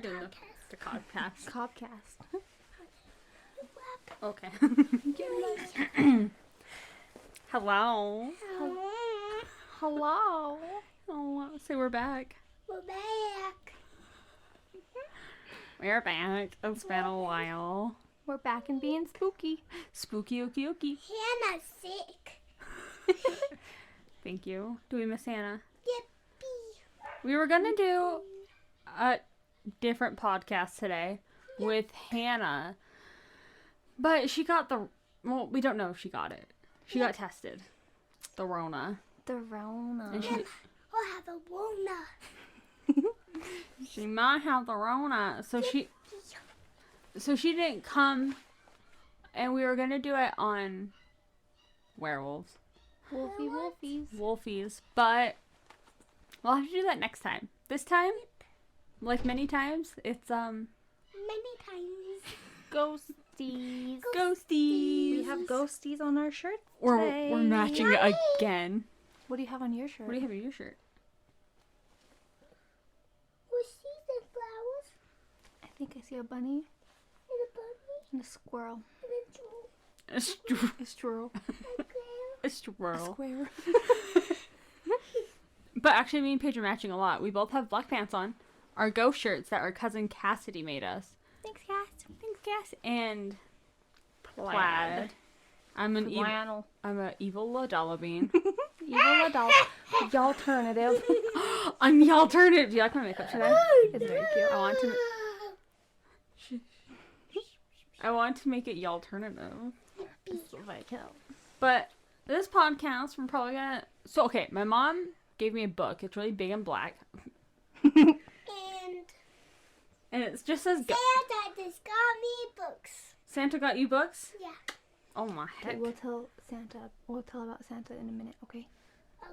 try doing the podcast. Cobcast. Okay. Hello. Hello. Oh, so we're back. We're back. We're back. It's been a while. We're back and being spooky. Spooky ookie ookie. Hannah's sick. Thank you. Do we miss Hannah? Yippee. We were gonna do a different podcast today with Hannah, but she got well, we don't know if she got it. She got tested. The Rona. The Rona. And I'll have a Rona. she might have the Rona. So she didn't come, and we were gonna do it on werewolves. Wolfies, but we'll have to do that next time. This time, like many times, it's Many times. Ghosties. ghosties. We have ghosties on our shirt We're today. matching again. What do you have on your shirt? What do you have in your shirt? We see the flowers I think I see a bunny and a bunny and a squirrel. and a jewel. A squirrel. A squirrel. A squirrel. Square. But actually, me and Paige are matching a lot. We both have black pants on. Our ghost shirts that our cousin Cassidy made us. Thanks, Cass. Thanks, Cass. And plaid. I'm an evil Ladala bean. Evil adult. The alternative. I'm the alternative. Do you like my makeup today? It's very cute. I want to make it the alternative. It's very cute. But this podcast, we're probably gonna. So okay, my mom gave me a book. It's really big and black, and it just says. Santa just got me books. Santa got you books? Yeah. Oh my Okay, heck! we'll tell about Santa in a minute, okay?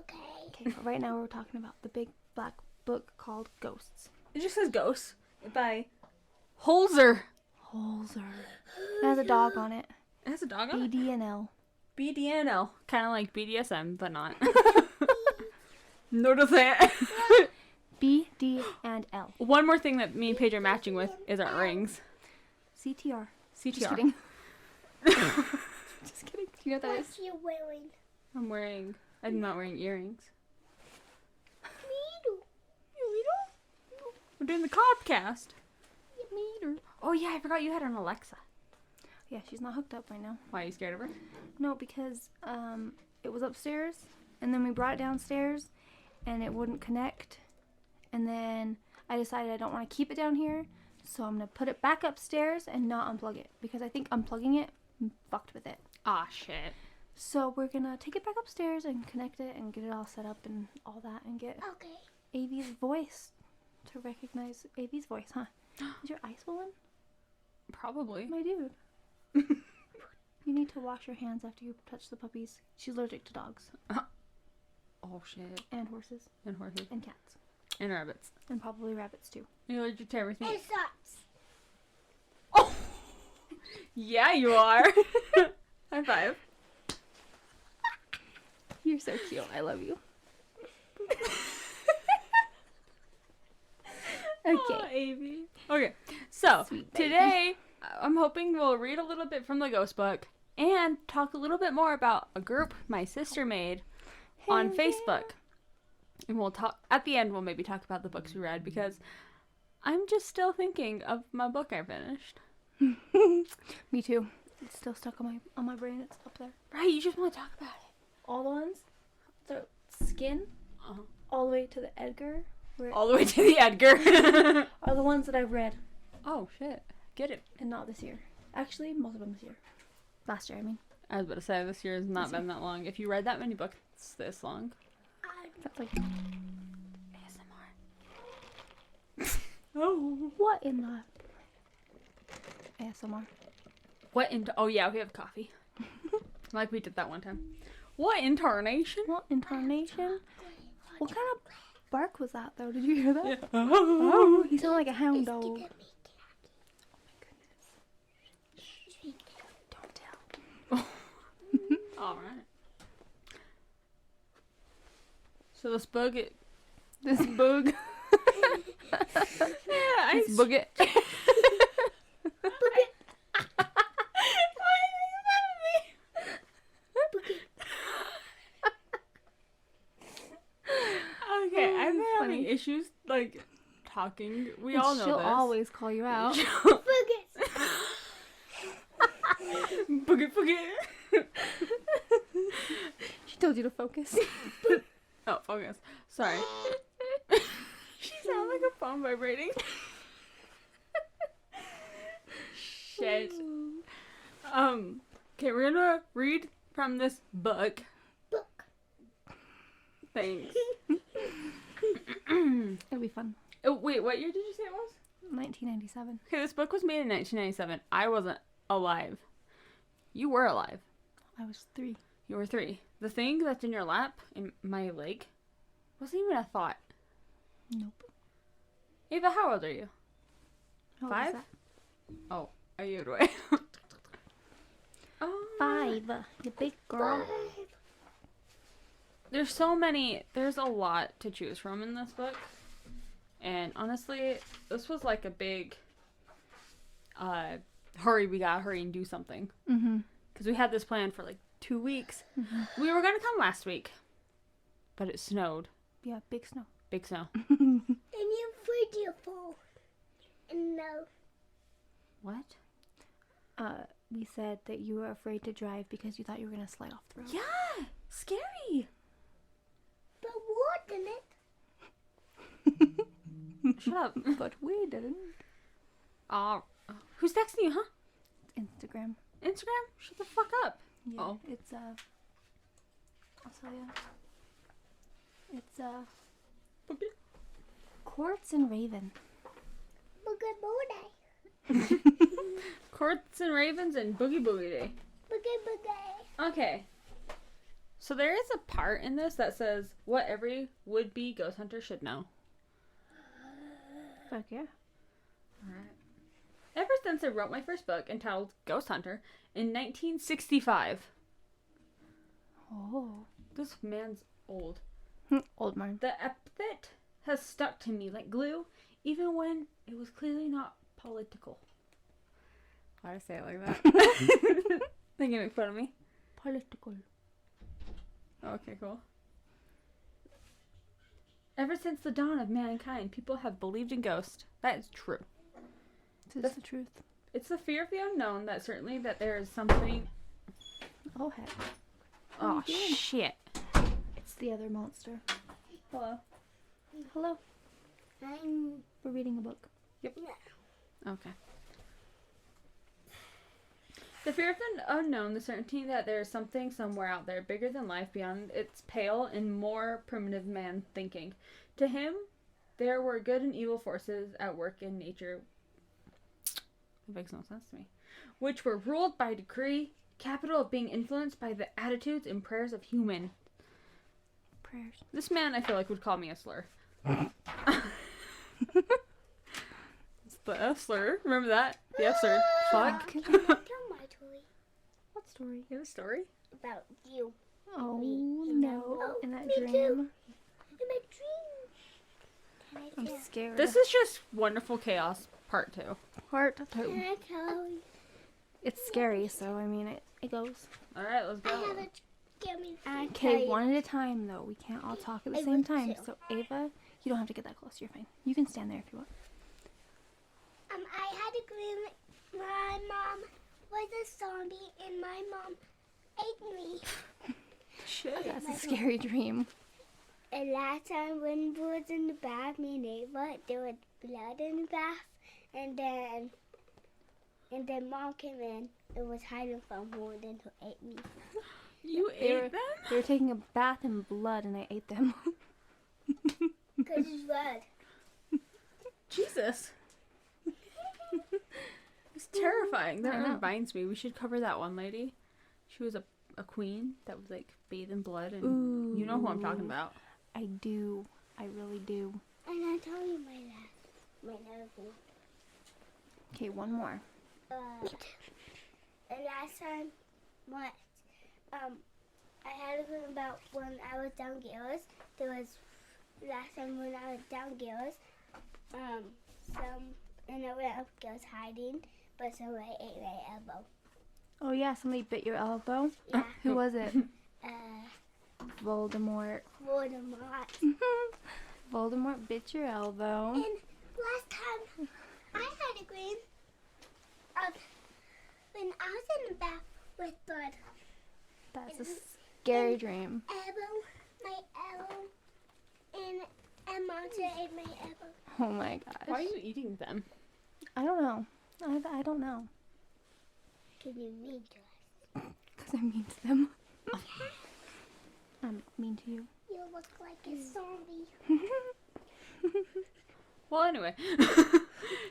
Okay. Okay, but right now we're talking about the big black book called Ghosts. It just says Ghosts by Holzer. Holzer. It has a dog on it. It has a dog on it. BD&L. BDNL, kind of like BDSM, but not. Notice that. BD&L. One more thing that me and Paige are matching with is our rings. CTR. CTR. Just kidding. Just kidding. Do you know what that is? What's you wearing? I'm not wearing earrings. Me We're doing the podcast. Oh yeah, I forgot you had an Alexa. Yeah, she's not hooked up right now. Why, are you scared of her? No, because it was upstairs, and then we brought it downstairs, and it wouldn't connect. And then I decided I don't want to keep it down here, so I'm going to put it back upstairs and not unplug it, because I think unplugging it fucked with it. Ah, shit. So we're going to take it back upstairs and connect it and get it all set up and all that, and get Okay. AV's voice to recognize AV's voice, huh? Is your eye swollen? Probably. My dude. You need to wash your hands after you touch the puppies. She's allergic to dogs. Oh, shit. And horses. And horses. And cats. And rabbits. And probably rabbits too. You're allergic to everything. It sucks. Oh! Yeah, you are. High five. You're so cute. I love you. Okay. Oh, Avy. Okay, so Sweet baby. today I'm hoping we'll read a little bit from the ghost book and talk a little bit more about a group my sister made on Hell Facebook. And we'll talk at the end. We'll maybe talk about the books we read because I'm just still thinking of my book I finished. Me too. It's still stuck on my brain. It's up there. Right, you just want to talk about it. All the ones, the skin, Uh-huh. all the way to the Edgar, All the way to the Edgar. are the ones that I've read, Oh shit, get it. and not this year. Actually, most of them this year. Last year, I mean. I was about to say this year has not been that long. If you read that many books this long, That's like, ASMR. Oh. what in the ASMR? What in? Oh yeah, we have coffee. Like we did that one time. What incarnation? What incarnation? What kind of bark was that, though? Did you hear that? Yeah. Oh, he sounded like a hound It's dog. gonna make Don't tell. All right. So this bug, This bug. It's Boogit. Okay, I've been Funny. having issues like talking. We all know She'll this. always call you out. Boogie boogie. She told you to focus. Oh, focus. Sorry. She sounds like a phone vibrating. Shit. Okay, we're gonna read from this book. Book. Thanks. It'll be fun. Oh, wait, what year did you say it was? 1997. Okay, this book was made in 1997. I wasn't alive. You were alive. I was 3. You were 3. The thing that's in your lap, in my leg, wasn't even a thought. Nope. Ava, how old are you? How old is 5? that? Oh, are you away? Oh, 5. You big girl. There's a lot to choose from in this book. And honestly, this was like a big, hurry, we gotta hurry and do something. Mm-hmm. Because we had this plan for like 2 weeks. We were gonna come last week, but it snowed. Yeah, big snow. Big snow. And you put your phone. And no. What? We said that you were afraid to drive because you thought you were gonna slide off the road. Yeah! Scary! But what in it? Shut up. But we didn't. Who's texting you, huh? Instagram. Instagram? Shut the fuck up. Yeah, Oh. it's I'll tell you. It's Quartz and Raven. Boogie boogie. Courts and Ravens and Boogie Boogie Day. Boogie boogie. Okay. So there is a part in this that says what every would-be ghost hunter should know. Fuck yeah. Alright. Ever since I wrote my first book entitled Ghost Hunter in 1965. Oh. This man's old. Old man. The epithet has stuck to me like glue, even when it was clearly not political. Why'd I say it like that? They can make fun of me. Political. Okay, cool. Ever since the dawn of mankind, people have believed in ghosts. That is true. This is the truth. It's the fear of the unknown that certainly that there is something. Oh heck. Oh, you doing? shit. It's the other monster. Hello. Hello. I'm We're reading a book. Okay. The fear of the unknown, the certainty that there is something somewhere out there bigger than life beyond its pale and more primitive man thinking. To him, there were good and evil forces at work in nature. That makes no sense to me. Which were ruled by decree, capital of being influenced by the attitudes and prayers of human. Prayers. This man, I feel like, would call me a slur. It's the F slur. Remember that? The F slur. Fuck. Can I tell my story What story? You have a story? about you? Oh Me. no. Oh, In that me dream. too. In my dream. Can I I'm tell? scared. This is just Wonderful Chaos Part 2. Part Can 2. I tell you? It's scary, so I mean it goes. Alright, let's I go. have a scary. Okay, one at a time though. We can't all talk at the I same would time. too. So Ava, you don't have to get that close. You're fine. You can stand there if you want. I had a dream. My mom was a zombie, and my mom ate me. Shit. That's a scary dream. And last time when we was in the bath, me and Ava, there was blood in the bath, and then mom came in and was hiding from her, and then who ate me. You They were- ate them? They were taking a bath in blood and I ate them. Cause it's red. Jesus. It's terrifying. That I know. reminds me, we should cover that one lady. She was a queen that would like bathe in blood, and Ooh. you know who I'm talking about. I do. I really do. And I tell you my nerve. Okay, one more. And last time, what? I had a dream about when I was down Garros. There was last time when I was down Garros. and a rat goes hiding, but somebody ate my elbow. Oh yeah, somebody bit your elbow. Yeah. Who was it? Voldemort. Voldemort. Voldemort bit your elbow. And last time I had a dream of when I was in the bath with blood. That's a scary dream. My elbow, and monster ate my elbow. Oh my gosh. Why are you eating them? I don't know. I don't know. Can you mean to us? Because I'm mean to them. I'm mean to you. You look like a zombie. Well, anyway.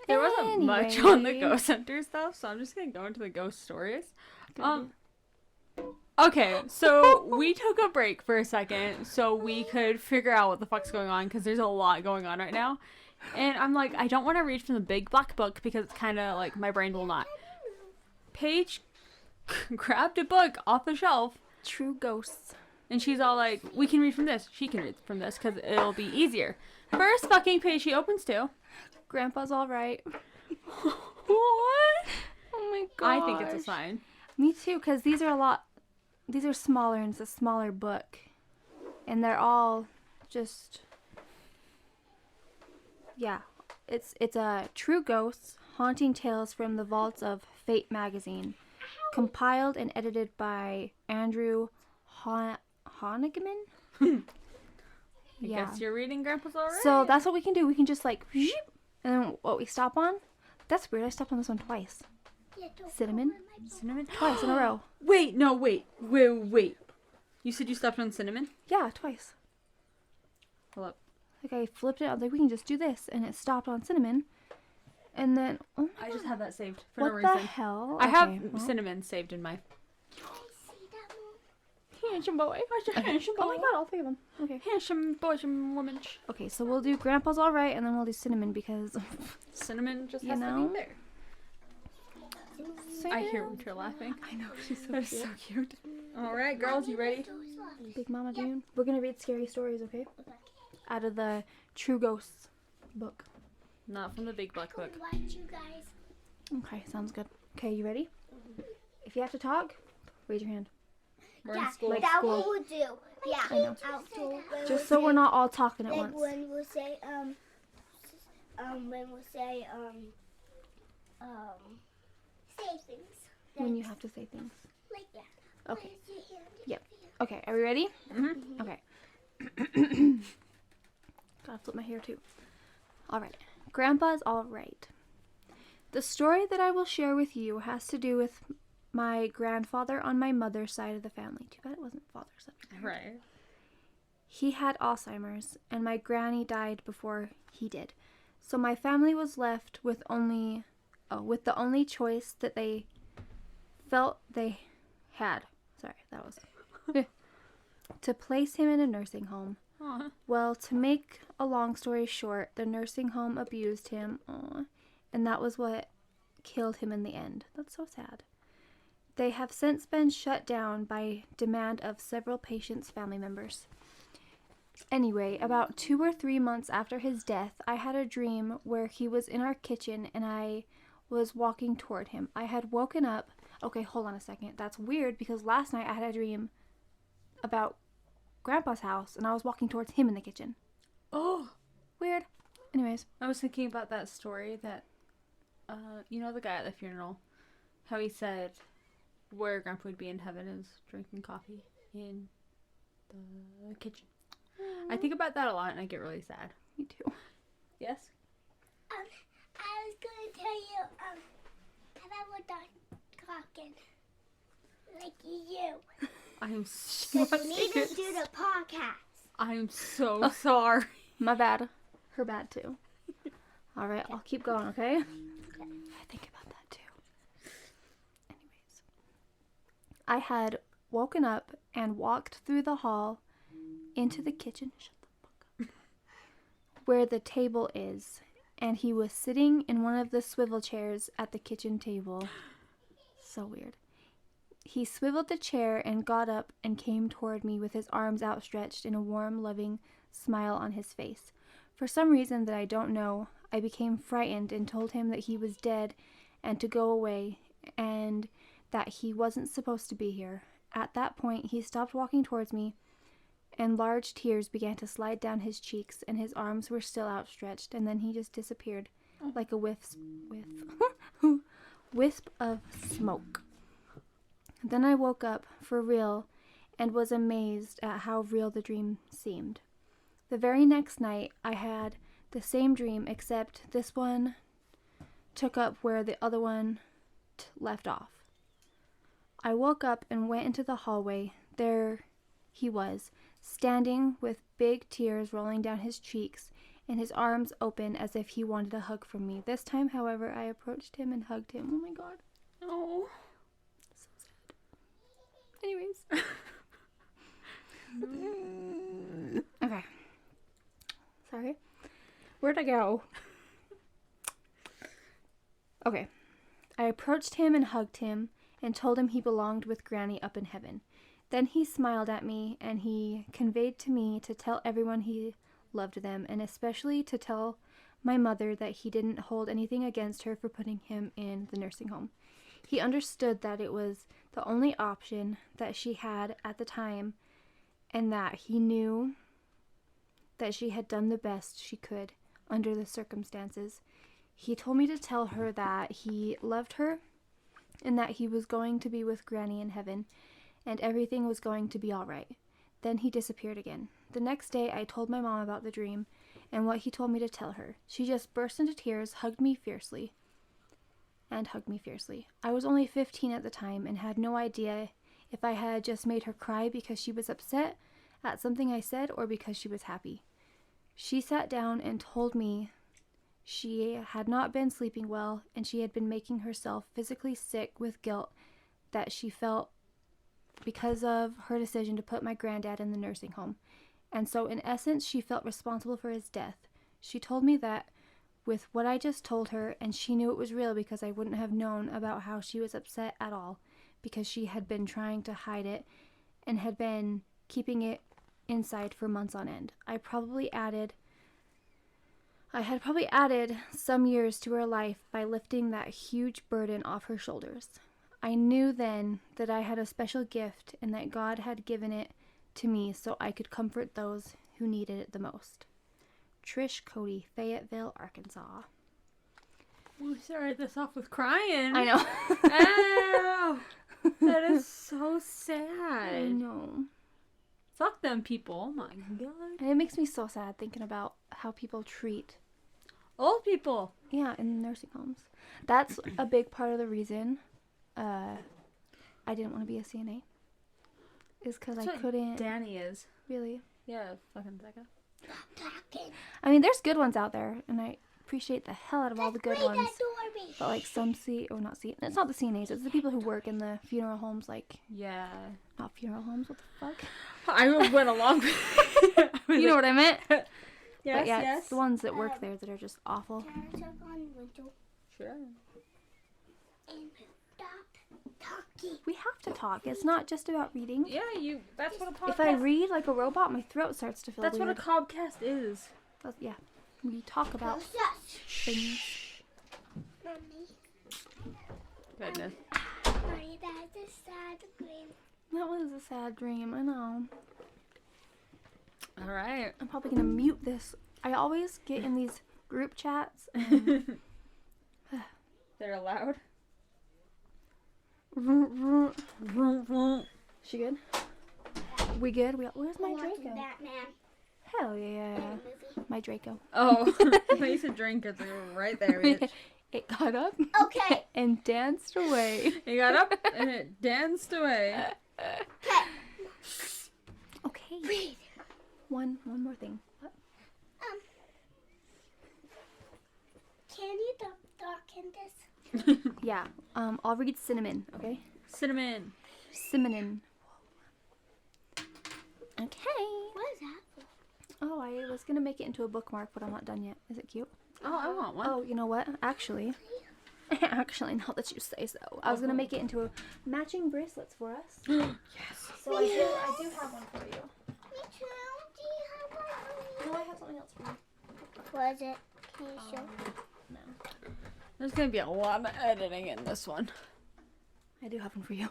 There wasn't much on the Anyway. ghost hunter stuff, so I'm just gonna go into the ghost stories. Good. Okay, so we took a break for a second so we could figure out what the fuck's going on because there's a lot going on right now. And I'm like, I don't want to read from the big black book because it's kind of like my brain will not. Paige grabbed a book off the shelf True ghosts. and she's all like, we can read from this. She can read from this because it'll be easier. First fucking page she opens to. Grandpa's all right. What? Oh my god. I think it's a sign. Me too, because these are smaller and it's a smaller book. And they're all just, yeah. It's a True Ghosts, Haunting Tales from the Vaults of Fate magazine. Compiled and edited by Andrew Honigman? I guess you're reading Grandpa's Alright. So that's what we can do. We can just like, and then what we stop on? That's weird. I stopped on this one twice. Yeah, don't Cinnamon? go in my book. Cinnamon? Twice in a row. Wait. You said you stepped on cinnamon? Yeah, twice. Hold up. Like I flipped it. I was like, we can just do this, and it stopped on cinnamon. And then, oh my I just God. have that saved for What no the reason. hell? I have Okay, well. cinnamon saved in my Can I see that one? handsome boy. Handsome Oh my God, all three of them. Okay. Handsome boys and women. Okay, so we'll do Grandpa's all right, and then we'll do cinnamon because Cinnamon just You has know? to be there. I hear Winter laughing. I know she's so That's cute. so cute. All right, girls, you ready? Big Mama June. We're gonna read scary stories, okay? Out of the True Ghosts book. Not from the big black book. Watch you guys. Okay, sounds good. Okay, you ready? If you have to talk, raise your hand. We're in school. Like that school. one will do. Yeah. I know. Outdoor. When Just we'll so we're say- not all talking at like once. when we'll say when we'll say say things. When you have to say things. Like that. Okay. Raise your hand. Yep. Okay, are we ready? Mm-hmm. Okay. Gotta flip my hair too. Alright. Grandpa's alright. The story that I will share with you has to do with my grandfather on my mother's side of the family. Too bad it wasn't father's side. Right. He had Alzheimer's, and my granny died before he did. So my family was left with with the only choice that they felt they had. Sorry, that was to place him in a nursing home. Aw. Well, to make a long story short, the nursing home abused him, and that was what killed him in the end. That's so sad. They have since been shut down by demand of several patients' family members. Anyway, about 2 or 3 months after his death, I had a dream where he was in our kitchen and I was walking toward him. I had woken up. Okay, hold on a second. That's weird because last night I had a dream about Grandpa's house and I was walking towards him in the kitchen. Oh. Weird. Anyways, I was thinking about that story that, you know, the guy at the funeral, how he said where Grandpa would be in heaven is drinking coffee in the kitchen. I think about that a lot and I get really sad. me too. Yes? I was gonna tell you if I was not talking like you. I'm so Because we need to do the podcast. I'm so sorry. My bad. Her bad too. All right, I'll keep going, okay? I think about that too. Anyways, I had woken up and walked through the hall into the kitchen. Shut the fuck up. Where the table is, and he was sitting in one of the swivel chairs at the kitchen table. So weird. He swiveled the chair and got up and came toward me with his arms outstretched and a warm, loving smile on his face. For some reason that I don't know, I became frightened and told him that he was dead and to go away and that he wasn't supposed to be here. At that point, he stopped walking towards me and large tears began to slide down his cheeks and his arms were still outstretched, and then he just disappeared like a wisp of smoke. Then I woke up for real and was amazed at how real the dream seemed. The very next night, I had the same dream, except this one took up where the other one left off. I woke up and went into the hallway. There he was, standing with big tears rolling down his cheeks and his arms open as if he wanted a hug from me. This time, however, I approached him and hugged him. Oh my god. Oh. So sad. Anyways. Okay. Sorry. Where'd I go? Okay. I approached him and hugged him and told him he belonged with Granny up in heaven. Then he smiled at me and he conveyed to me to tell everyone he loved them, and especially to tell my mother that he didn't hold anything against her for putting him in the nursing home. He understood that it was the only option that she had at the time, and that he knew that she had done the best she could under the circumstances. He told me to tell her that he loved her and that he was going to be with Granny in heaven and everything was going to be all right. Then he disappeared again. The next day, I told my mom about the dream and what he told me to tell her. She just burst into tears, hugged me fiercely. I was only 15 at the time and had no idea if I had just made her cry because she was upset at something I said or because she was happy. She sat down and told me she had not been sleeping well and she had been making herself physically sick with guilt that she felt because of her decision to put my granddad in the nursing home. And so in essence, she felt responsible for his death. She told me that with what I just told her, and she knew it was real because I wouldn't have known about how she was upset at all because she had been trying to hide it and had been keeping it inside for months on end. I had probably added some years to her life by lifting that huge burden off her shoulders. I knew then that I had a special gift and that God had given it to me so I could comfort those who needed it the most. Trish Cody, Fayetteville, Arkansas. We started this off with crying. I know. Ow! That is so sad. I know. Fuck them people. Oh my god. And it makes me so sad thinking about how people treat old people. Yeah, in nursing homes. That's a big part of the reason I didn't want to be a CNA. Is because I couldn't. Danny is. Really? Yeah, fucking Becca. I mean, there's good ones out there, and I appreciate the hell out of all the good ones. But like some it's not the CNAs, it's the people who work in the funeral homes, like. Yeah. Not funeral homes, what the fuck? I went along with you know what I meant? Yes, but yeah, yes. it's the ones that work there that are just awful. Sure. We have to talk. It's not just about reading. Yeah, that's what a podcast. If I read like a robot, my throat starts to feel That's weird. what a cobcast is. Yeah. We talk about things. Mommy. Goodness. Mommy, that's a sad dream. That was a sad dream, I know. All right. I'm probably going to mute this. I always get in these group chats. And They're allowed. She good? We good? Where's my Watching Draco? Batman. Hell yeah. Movie. My Draco. Oh, I used to drink it right there. Bitch. It got up. Okay. And danced away. It got up and it danced away. Okay. Read. One more thing. What? Can you talk in this? Yeah. I'll read cinnamon, okay? Cinnamon. Cinnamon. Okay. What is that for? Oh, I was gonna make it into a bookmark, but I'm not done yet. Is it cute? Oh, I want one. Oh, you know what? Actually, now that you say so, I was gonna make it into a matching bracelets for us. Yes. So I do have one for you. Me too. Do you have one for me? No, I have something else for you. What is it? Can you show? No. There's gonna be a lot of editing in this one. I do have one for you.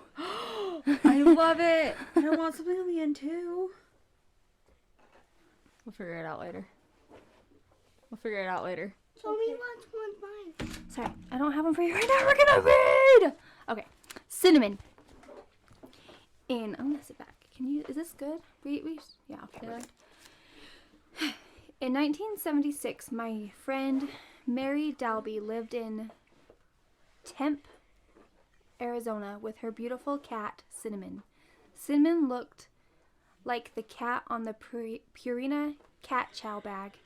I love it. And I want something on the end too. We'll figure it out later. Show me what's mine. Sorry, I don't have one for you right now. We're gonna read. Okay, cinnamon. I'm gonna sit back. Is this good? Yeah, okay. Yeah. In 1976, my friend Mary Dalby lived in Tempe, Arizona with her beautiful cat, Cinnamon. Cinnamon looked like the cat on the Purina cat chow bag.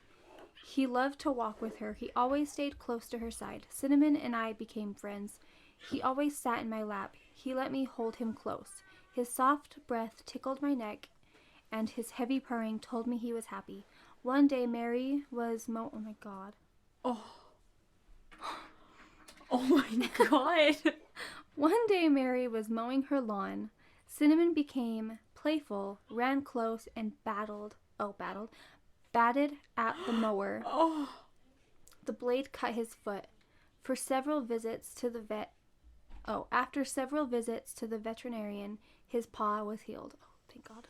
He loved to walk with her. He always stayed close to her side. Cinnamon and I became friends. He always sat in my lap. He let me hold him close. His soft breath tickled my neck, and his heavy purring told me he was happy. One day, Mary was oh my god. Oh my god. One day, Mary was mowing her lawn. Cinnamon became playful, ran close, and batted at the mower. Oh. The blade cut his foot. After several visits to the veterinarian, his paw was healed. Oh, thank God.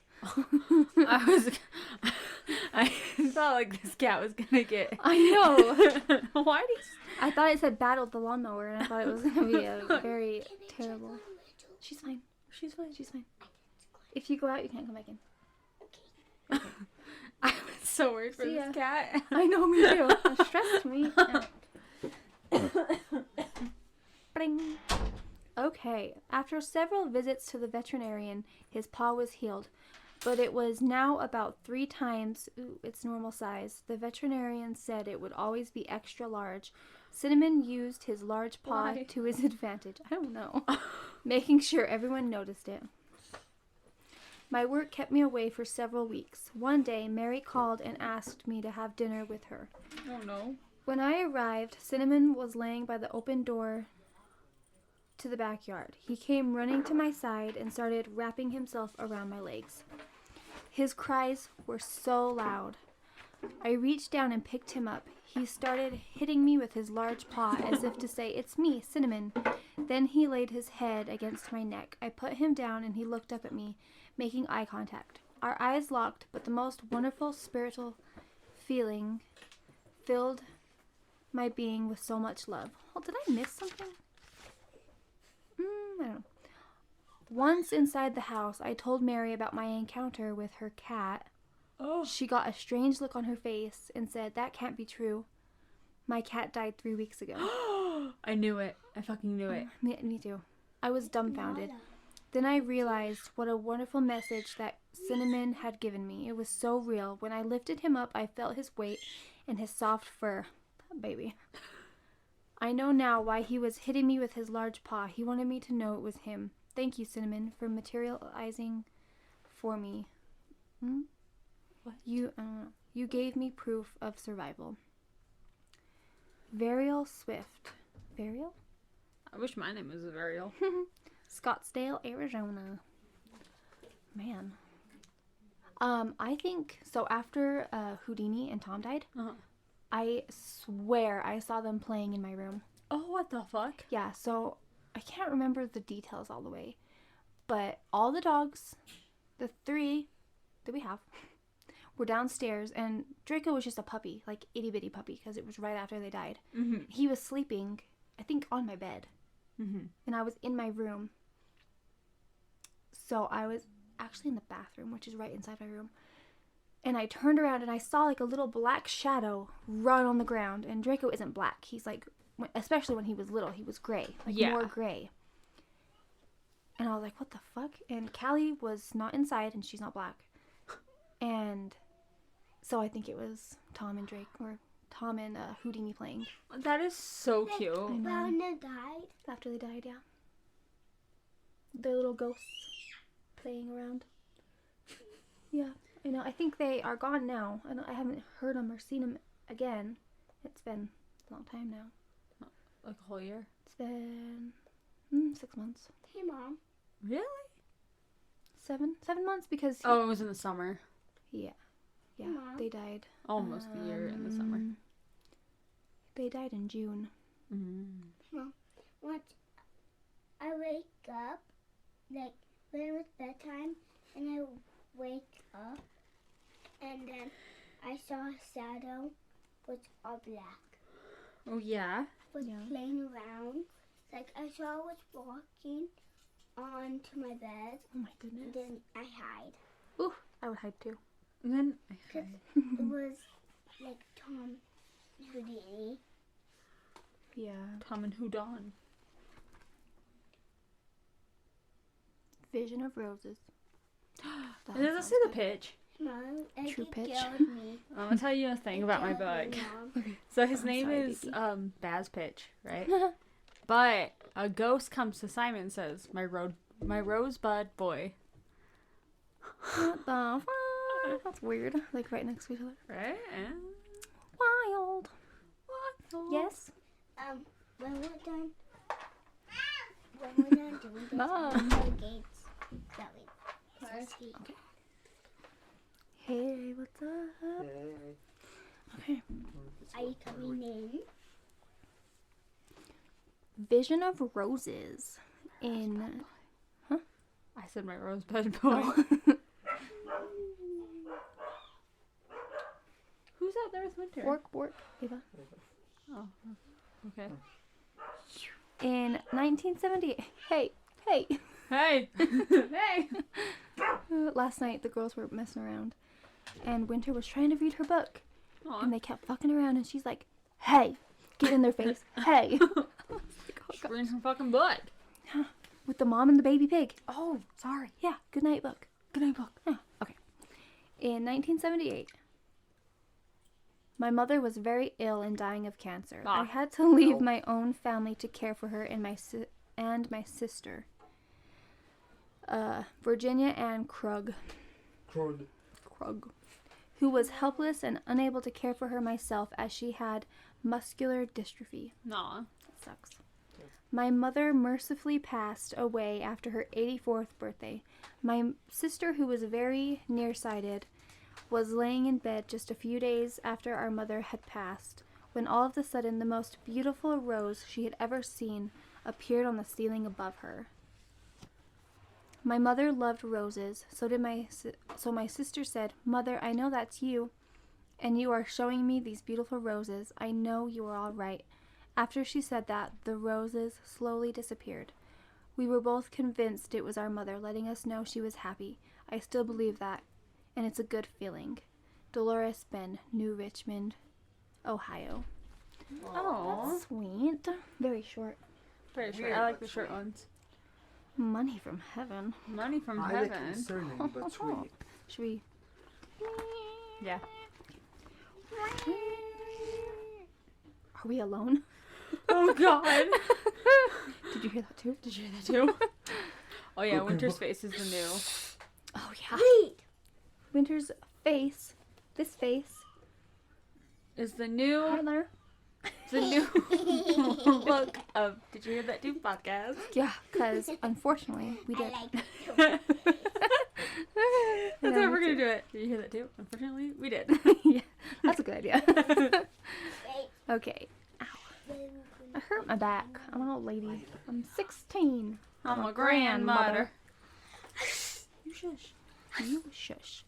I thought like this cat was gonna get. I know. Why did I thought it said battled the lawnmower, and I thought it was gonna be a very Can I check terrible. on Little? She's fine. She's fine. She's fine. If you go out, you can't come back in. I was so worried for See this ya. cat. I know, me too. It stressed me out. Bring. Okay. After several visits to the veterinarian, his paw was healed, but it was now about 3 times its normal size. The veterinarian said it would always be extra large. Cinnamon used his large paw Why? to his advantage. I don't know. Making sure everyone noticed it. My work kept me away for several weeks. One day, Mary called and asked me to have dinner with her. Oh no. When I arrived, Cinnamon was laying by the open door to the backyard. He came running to my side and started wrapping himself around my legs. His cries were so loud. I reached down and picked him up. He started hitting me with his large paw as if to say, "It's me, Cinnamon." Then he laid his head against my neck. I put him down and he looked up at me, making eye contact. Our eyes locked, but the most wonderful spiritual feeling filled my being with so much love. Oh, did I miss something? I don't know. Once inside the house, I told Mary about my encounter with her cat. Oh. She got a strange look on her face and said, "That can't be true. My cat died 3 weeks ago." I knew it. I fucking knew it. Me too. I was dumbfounded. Then I realized what a wonderful message that Cinnamon had given me. It was so real. When I lifted him up, I felt his weight and his soft fur. Baby. I know now why he was hitting me with his large paw. He wanted me to know it was him. Thank you, Cinnamon, for materializing for me. What? You gave me proof of survival. Varial Swift. Varial? I wish my name was Ariel. Scottsdale, Arizona. Man. I think so. After Houdini and Tom died, I swear I saw them playing in my room. Oh, what the fuck? Yeah, so I can't remember the details all the way, but all the dogs, the 3 that we have, were downstairs, and Draco was just a puppy, like itty bitty puppy, because it was right after they died. Mm-hmm. He was sleeping, I think, on my bed, Mm-hmm. and I was in my room. So I was actually in the bathroom, which is right inside my room. And I turned around and I saw like a little black shadow run on the ground. And Draco isn't black. He's like, especially when he was little, he was gray, like more gray. And I was like, what the fuck? And Callie was not inside and she's not black. And so I think it was Tom and Houdini playing. That is so cute. Rhonda died. After they died, yeah. Their little ghosts playing around. Yeah, I know. I think they are gone now. I haven't heard them or seen them again. It's been a long time now. Like a whole year? It's been 6 months. Hey, Mom. Really? 7 months because Oh, it was in the summer. yeah, Mom. they died Almost a year in the summer. They died in June. Once I wake up, like when it was bedtime, and I wake up, and then I saw a shadow was all black. Oh, yeah? Was Yeah. playing around. Like I saw it was walking onto my bed, Oh my and goodness. then I hide. Ooh, I would hide too. And then It was like Tom Houdini. Yeah. Tom and Houdon. Vision of Roses. That Does it sounds see the good. pitch? Mom, I True think pitch. killed me. I'm gonna tell you a thing about my Killed book. me, Mom. So his I'm name sorry, is baby. Baz Pitch, right? But a ghost comes to Simon and says, my rosebud boy. What the fuck? That's weird. Like right next to each other. Right? Wild. What? Yes. When we're done doing this, Bye. we'll go gates that we first. Okay. Hey, what's up? Okay. Are you coming in? Vision of Roses in I said my rosebud boy. oh. Who's out there with Winter? Bork, Ava. Oh, okay. In 1978. Hey. Hey! Hey! Last night the girls were messing around and Winter was trying to read her book Aw. and they kept fucking around and she's like, "Hey, get in their face. Hey." Bring some fucking butt. With the mom and the baby pig. Oh, sorry. Yeah, good night book. Good night, book. Yeah, okay. In 1978, my mother was very ill and dying of cancer. Ah, I had to leave no. my own family to care for her and my sister, Virginia Ann Krug, who was helpless and unable to care for her myself as she had muscular dystrophy. Nah. That sucks. My mother mercifully passed away after her 84th birthday. My sister, who was very nearsighted, was laying in bed just a few days after our mother had passed, when all of a sudden the most beautiful rose she had ever seen appeared on the ceiling above her. My mother loved roses, so my sister said, "Mother, I know that's you, and you are showing me these beautiful roses. I know you are all right." After she said that, the roses slowly disappeared. We were both convinced it was our mother letting us know she was happy. I still believe that, and it's a good feeling. Dolores Ben, New Richmond, Ohio. Oh. That's sweet. Very short. Very short. I like the short ones. Money from heaven. Money from I like heaven. concerning but sweet. Should we? Yeah. Are we alone? Oh, God. Did you hear that too? Did you hear that too? Oh, yeah. Winter's face is the new. Oh yeah. Wait! Winter's face. This face. Is the new. Tyler. The new look of Did You Hear That Too podcast. Yeah, because unfortunately we I did. like it too. That's how we're gonna do it. Did you hear that too? Unfortunately, we did. Yeah, that's a good idea. Wait. Okay. I hurt my back. I'm an old lady. I'm 16. I'm a grandmother. You shush. You shush.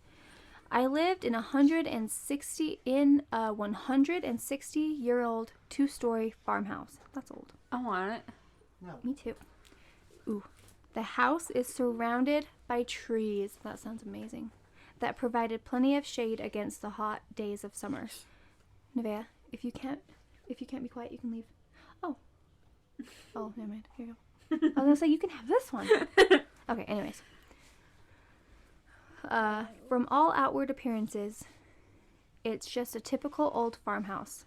I lived in a 160-year-old 2-story farmhouse. That's old. I want it. Me too. Ooh. The house is surrounded by trees. That sounds amazing. That provided plenty of shade against the hot days of summer. Nevaeh, if you can't be quiet, you can leave. Oh. Oh, never mind. Here you go. I was gonna say you can have this one. Okay, anyways. From all outward appearances, it's just a typical old farmhouse.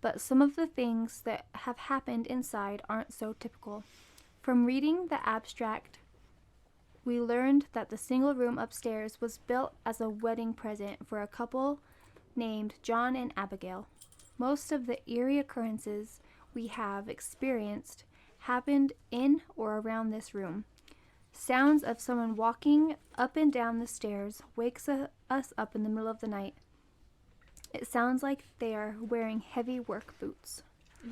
But some of the things that have happened inside aren't so typical. From reading the abstract, we learned that the single room upstairs was built as a wedding present for a couple named John and Abigail. Most of the eerie occurrences we have experienced happened in or around this room. Sounds of someone walking up and down the stairs wakes us up in the middle of the night. It sounds like they are wearing heavy work boots.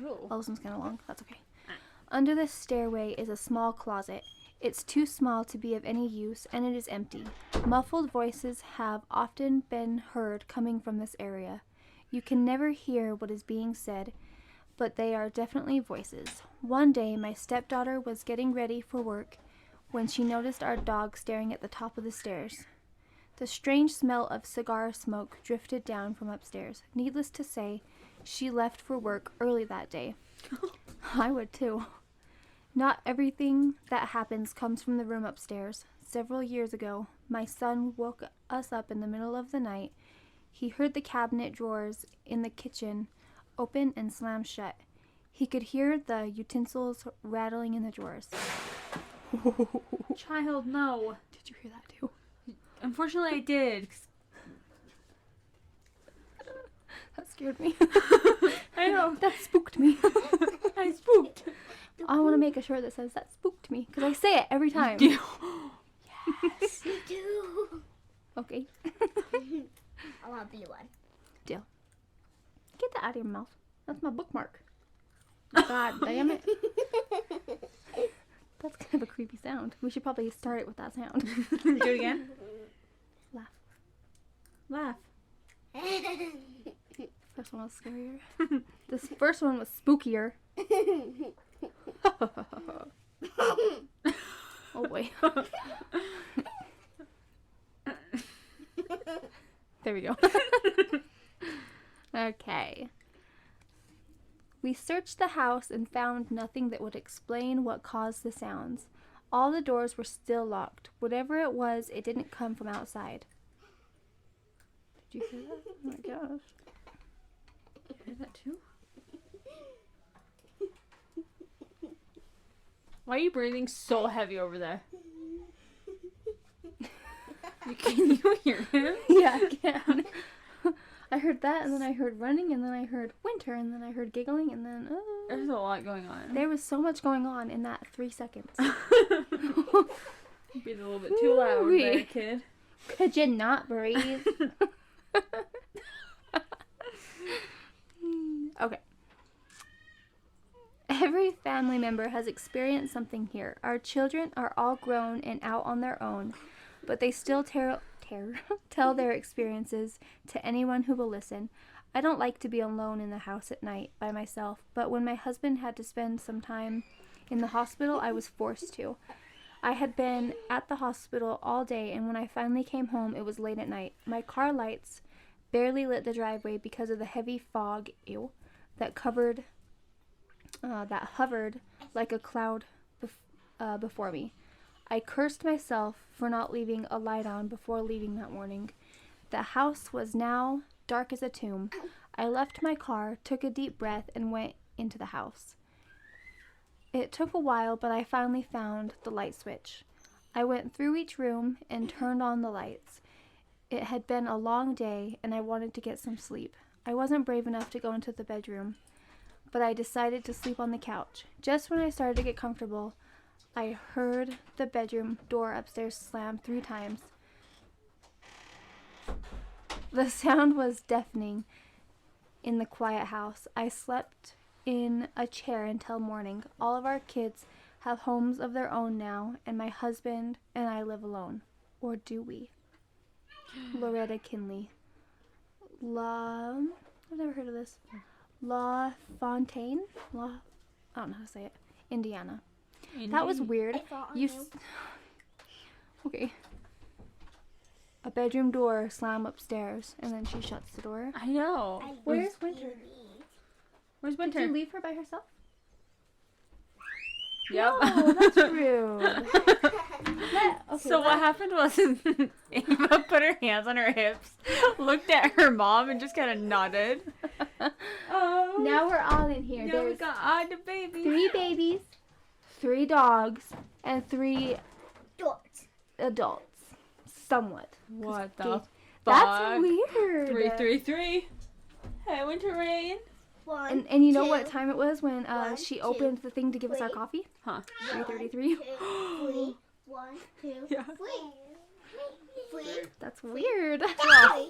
Oh, this one's kind of long. That's okay. Under the stairway is a small closet. It's too small to be of any use, and it is empty. Muffled voices have often been heard coming from this area. You can never hear what is being said, but they are definitely voices. One day, my stepdaughter was getting ready for work when she noticed our dog staring at the top of the stairs. The strange smell of cigar smoke drifted down from upstairs. Needless to say, she left for work early that day. I would too. Not everything that happens comes from the room upstairs. Several years ago, my son woke us up in the middle of the night. He heard the cabinet drawers in the kitchen open and slam shut. He could hear the utensils rattling in the drawers. Child, no. Did you hear that too? Unfortunately, I did. That scared me. I know. That spooked me. I spooked. I want to make a shirt that says that spooked me because I say it every time. You do. Yes. Me too. Okay. I want to be one. Deal. Get that out of your mouth. That's my bookmark. God damn it. That's kind of a creepy sound. We should probably start it with that sound. Do it again. Laugh. Laugh. First one was scarier. This first one was spookier. Oh boy. There we go. Okay. We searched the house and found nothing that would explain what caused the sounds. All the doors were still locked. Whatever it was, it didn't come from outside. Did you hear that? Oh my gosh. You hear that too? Why are you breathing so heavy over there? Can you hear him? Yeah, I can. I heard that, and then I heard running, and then I heard winter, and then I heard giggling, and then... There's a lot going on. There was so much going on in that 3 seconds. Being a little bit too loud there, kid. Could you not breathe? Okay. Every family member has experienced something here. Our children are all grown and out on their own, but they still tell their experiences to anyone who will listen. I don't like to be alone in the house at night by myself, but when my husband had to spend some time in the hospital, I was forced to. I had been at the hospital all day, and when I finally came home, it was late at night. My car lights barely lit the driveway because of the heavy fog that hovered like a cloud before me. I cursed myself for not leaving a light on before leaving that morning. The house was now dark as a tomb. I left my car, took a deep breath, and went into the house. It took a while, but I finally found the light switch. I went through each room and turned on the lights. It had been a long day, and I wanted to get some sleep. I wasn't brave enough to go into the bedroom, but I decided to sleep on the couch. Just when I started to get comfortable, I heard the bedroom door upstairs slam 3 times. The sound was deafening in the quiet house. I slept in a chair until morning. All of our kids have homes of their own now, and my husband and I live alone. Or do we? Loretta Kinley. I've never heard of this. La Fontaine? I don't know how to say it. Indiana. That was weird. Okay. A bedroom door slam upstairs, and then she shuts the door. I know. Where's Winter? Where's Winter? Did you leave her by herself? Yep. Oh, that's rude. So what happened was Ava put her hands on her hips, looked at her mom, and just kind of nodded. Oh. Now we're all in here. Now There's we got all the babies. 3 babies, 3 dogs, and 3 adults. Somewhat. What the fuck? That's weird. 333. Hey, Winter Rain. And you know what time it was when she opened the thing to give us our coffee? Huh. 3:33. 1, 2, Yeah. 3. That's weird.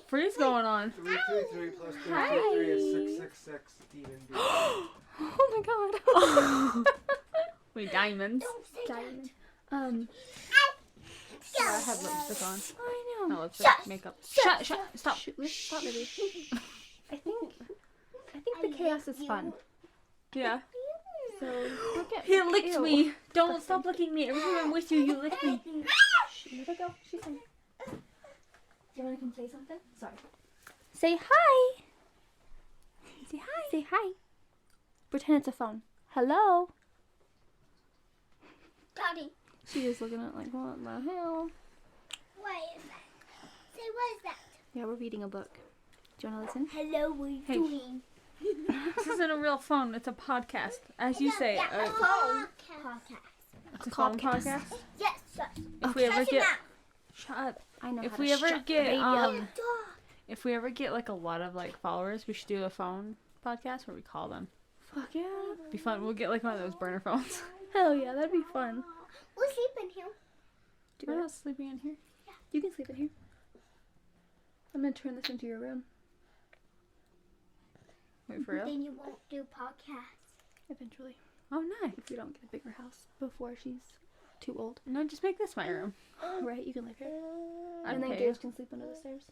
Freeze going on. 333 plus 333 is 666 even. Oh my god. Wait, diamonds. Don't say Diamond. I have lipstick on. I know. No, lipstick, makeup. Shut, stop. Stop, baby. I think the chaos is fun. Yeah. So look at. He licked Ew. me. Don't stop licking me. Every time I'm with you, you lick me. Shh, let her go. She's fine. Do you want to come say something? Sorry. Say hi. Say hi. Say hi. Pretend it's a phone. Hello. Daddy, She is looking at like, what the hell? what is that? Say, what is that? Yeah, we're reading a book. Do you want to listen? Hello, what are you Hey. doing? This isn't a real phone. It's a podcast. As you say, Podcast. it's a phone podcast. Yes, sir. If we ever Shut get, it shut up. I know. If how we to ever shut the get baby up. now. if we ever get like a lot of like followers, we should do a phone podcast where we call them. Fuck yeah. Be fun. We'll get like one of those burner phones. Hell yeah, that'd be fun. We'll sleep in here. Do We're it. not sleeping in here. You can sleep in here. I'm gonna turn this into your room. Wait for real. Then you won't do podcasts. Eventually. Oh, nice. If we don't get a bigger house before she's too old. No, just make this my room. Right, you can live here. I'd And then pay you. Gage can sleep under the stairs.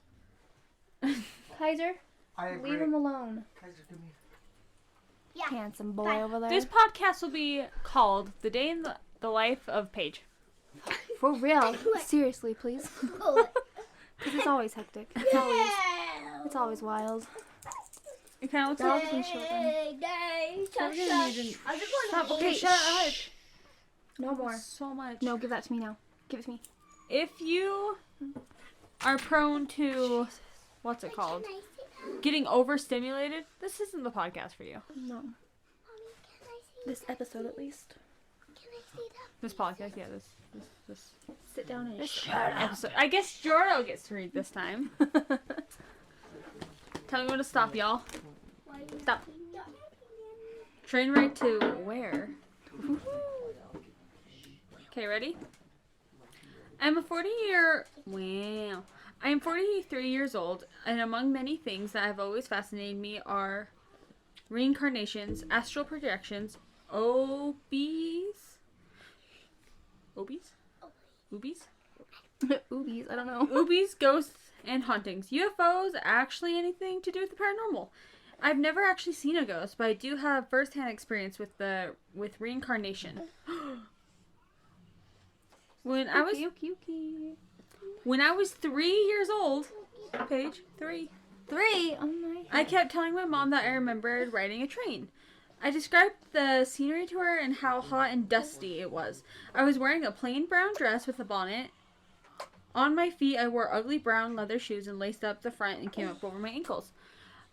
Kaiser, I agree. leave him alone. Kaiser, come here. Yeah. Handsome boy Bye. over there. This podcast will be called "The Day in the Life of Paige." For real. Seriously, please. Oh, Because it's always hectic. It's always wild. It kind of looks Dogs like. and children. We're gonna need to- Stop. Okay, Hey, shut up. No more. So much. No, give that to me now. Give it to me. If you are prone to what's it called? Getting overstimulated, this isn't the podcast for you. No. This episode at least. This podcast, yeah, this Sit down and shut up. episode. I guess Jordo gets to read this time. Tell me when to stop, y'all. Stop. Train ride to where? Okay, ready? I am 43 years old, and among many things that have always fascinated me are reincarnations, astral projections, Oobies, Oobies, I don't know. Oobies, ghosts, and hauntings. UFOs, actually anything to do with the paranormal. I've never actually seen a ghost, but I do have first-hand experience with reincarnation. When I was 3 years old, Paige, 3. 3 on my I kept telling my mom that I remembered riding a train. I described the scenery to her and how hot and dusty it was. I was wearing a plain brown dress with a bonnet. On my feet, I wore ugly brown leather shoes and laced up the front and came up over my ankles.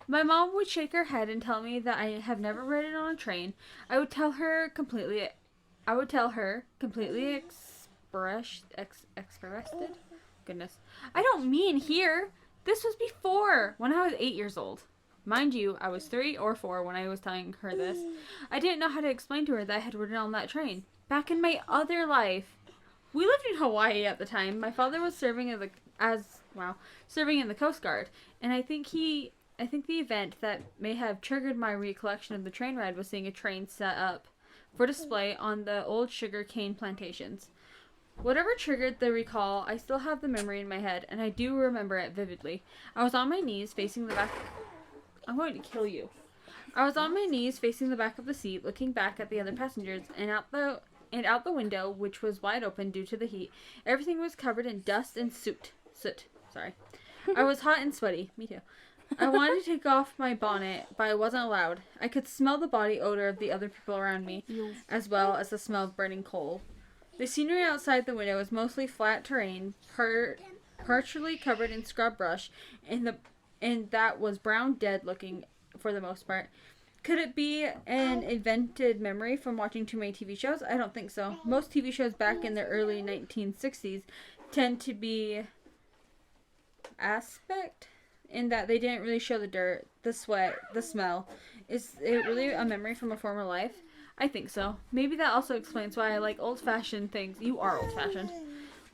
My mom would shake her head and tell me that I have never ridden on a train. I would tell her completely expressed. Goodness. I don't mean here. This was before, when I was 8 years old. Mind you, I was 3 or 4 when I was telling her this. I didn't know how to explain to her that I had ridden on that train. Back in my other life, we lived in Hawaii at the time. My father was serving in the Coast Guard, and I think the event that may have triggered my recollection of the train ride was seeing a train set up for display on the old sugar cane plantations. Whatever triggered the recall, I still have the memory in my head, and I do remember it vividly. I was on my knees facing the back. I'm going to kill you. I was on my knees facing the back of the seat, looking back at the other passengers, and out the window, which was wide open due to the heat. Everything was covered in dust and soot. Sorry. I was hot and sweaty. Me too. I wanted to take off my bonnet, but I wasn't allowed. I could smell the body odor of the other people around me, as well as the smell of burning coal. The scenery outside the window was mostly flat terrain, partially covered in scrub brush, and that was brown dead looking for the most part. Could it be an invented memory from watching too many TV shows? I don't think so. Most TV shows back in the early 1960s tend to be aspect in that they didn't really show the dirt, the sweat, the smell. Is it really a memory from a former life? I think so. Maybe that also explains why I like old-fashioned things. You are old-fashioned.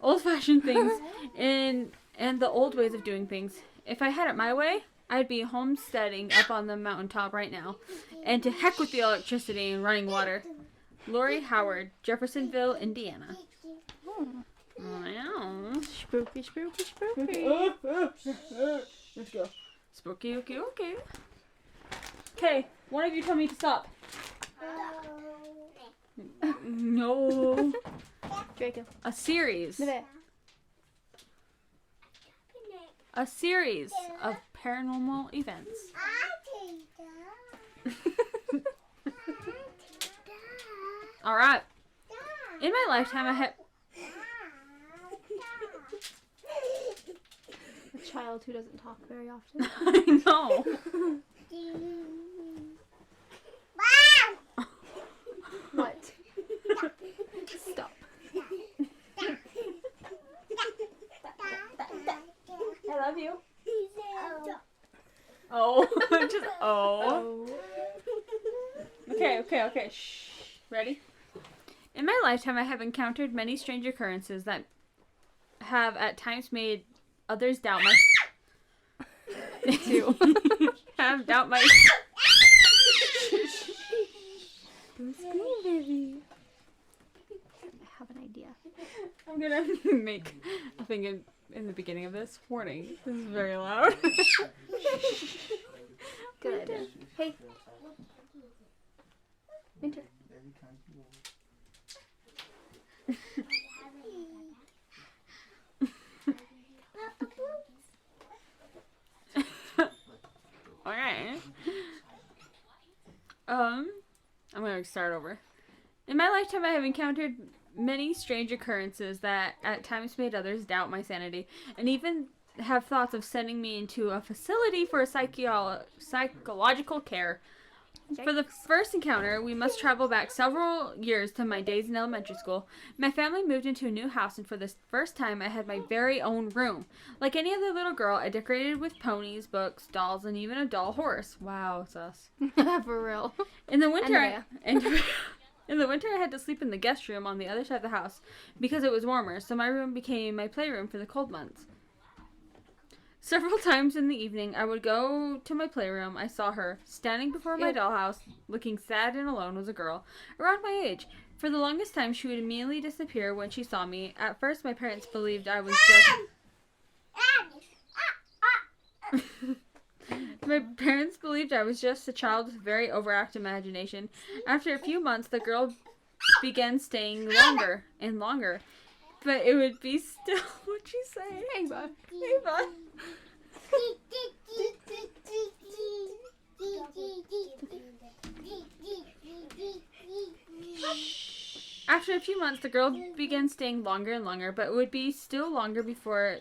Old-fashioned things and the old ways of doing things. If I had it my way, I'd be homesteading up on the mountaintop right now. And to heck with the electricity and running water. Lori Howard, Jeffersonville, Indiana. Wow. Spooky, spooky, spooky. Let's go. Spooky, okay, okay. Okay, one of you tell me to stop. No. Draco. A series. Bebe. A series of paranormal events. Alright. In my lifetime, I had... A child who doesn't talk very often. I know. What? Stop. I love you. Oh. Just oh. Okay. Shh. Ready? In my lifetime, I have encountered many strange occurrences that have at times made others doubt my... Me too. Have doubt my... Don't scream, baby. I have an idea. I'm gonna make a thing in the beginning of this. Warning, this is very loud. Good. Hey. Winter. Okay. I'm gonna start over. In my lifetime, I have encountered many strange occurrences that at times made others doubt my sanity, and even have thoughts of sending me into a facility for psychological care. For the first encounter, we must travel back several years to my days in elementary school. My family moved into a new house, and for the first time, I had my very own room. Like any other little girl, I decorated with ponies, books, dolls, and even a doll horse. Wow, sus. For real. In the winter, in the winter, I had to sleep in the guest room on the other side of the house because it was warmer, so my room became my playroom for the cold months. Several times in the evening, I would go to my playroom. I saw her, standing before my dollhouse, looking sad and alone, was a girl, around my age. For the longest time, she would immediately disappear when she saw me. At first, my parents believed I was just... My parents believed I was just a child with a very overactive imagination. After a few months, the girl began staying longer and longer. But it would be still... What'd she say? Hey, bud. Hey, bud. After a few months, the girl began staying longer and longer, but it would be still longer before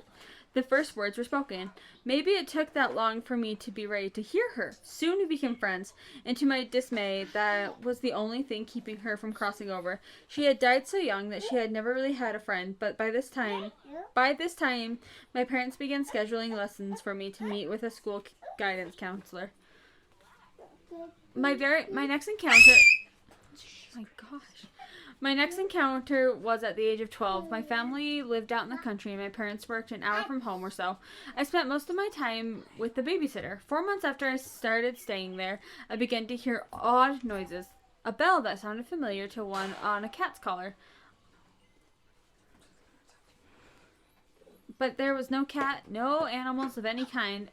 the first words were spoken. Maybe it took that long for me to be ready to hear her. Soon we became friends, and to my dismay, that was the only thing keeping her from crossing over. She had died so young that she had never really had a friend, but by this time, my parents began scheduling lessons for me to meet with a school guidance counselor. My next encounter... Oh my gosh. My next encounter was at the age of 12. My family lived out in the country and my parents worked an hour from home or so. I spent most of my time with the babysitter. 4 months after I started staying there, I began to hear odd noises. A bell that sounded familiar to one on a cat's collar. But there was no cat, no animals of any kind,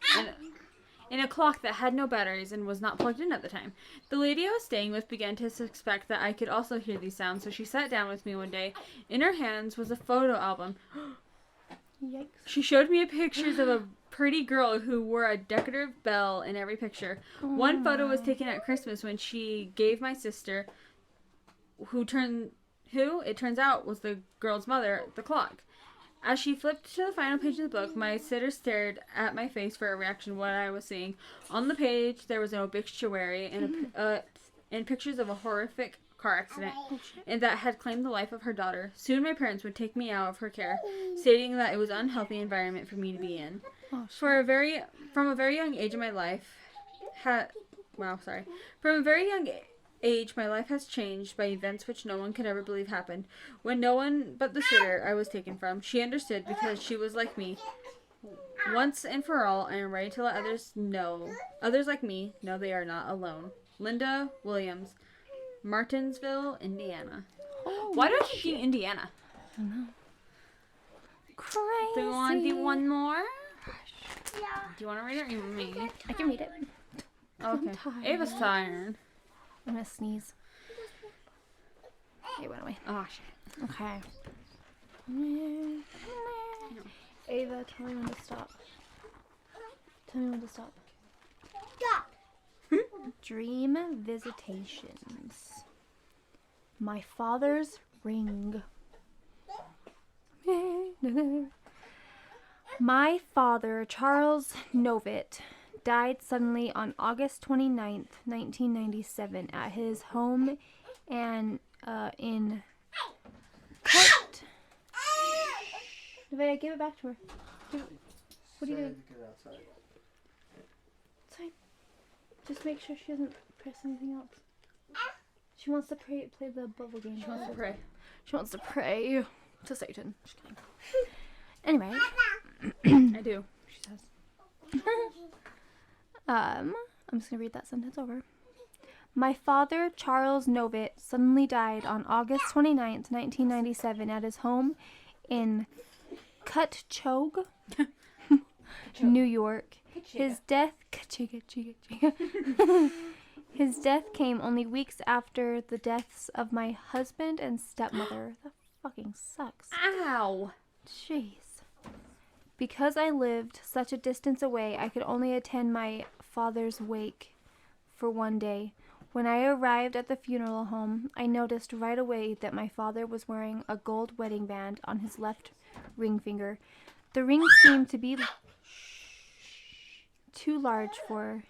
and a clock that had no batteries and was not plugged in at the time. The lady I was staying with began to suspect that I could also hear these sounds, so she sat down with me one day. In her hands was a photo album. Yikes. She showed me pictures of a pretty girl who wore a decorative bell in every picture. One photo was taken at Christmas when she gave my sister, who it turns out was the girl's mother, the clock. As she flipped to the final page of the book, my sitter stared at my face for a reaction to what I was seeing. On the page, there was an obituary and pictures of a horrific car accident and that had claimed the life of her daughter. Soon my parents would take me out of her care, stating that it was an unhealthy environment for me to be in. From a very young age in my life, my life has changed by events which no one could ever believe happened. When no one but the sitter I was taken from, she understood because she was like me. Once and for all, I am ready to let others like me know they are not alone. Linda Williams, Martinsville, Indiana. Oh, Why do I keep thinking Indiana? I don't know. Crazy. Do you want to do one more? Yeah. Do you want to read it or you want me? I can read it. Okay. tired. Ava's tired. I'm gonna sneeze. It went away. Oh, shit. Okay. Ava, tell me when to stop. Tell me when to stop. Stop. Dream visitations. My father's ring. My father, Charles Novitt, died suddenly on August 29th, 1997 at his home and in Cut. Nevaeh, give it back to her. What are you doing? Outside. Outside. Just make sure she doesn't press anything else. She wants to play the bubble game. She wants to pray. She wants to pray to Satan. Just kidding. Anyway. I do, she says. I'm just gonna read that sentence over. My father, Charles Novitt, suddenly died on August 29th, 1997 at his home in Cutchogue, New York. His death His death came only weeks after the deaths of my husband and stepmother. That fucking sucks. Ow! Jeez. Because I lived such a distance away, I could only attend my father's wake for one day. When I arrived at the funeral home, I noticed right away that my father was wearing a gold wedding band on his left ring finger. The ring seemed to be too large for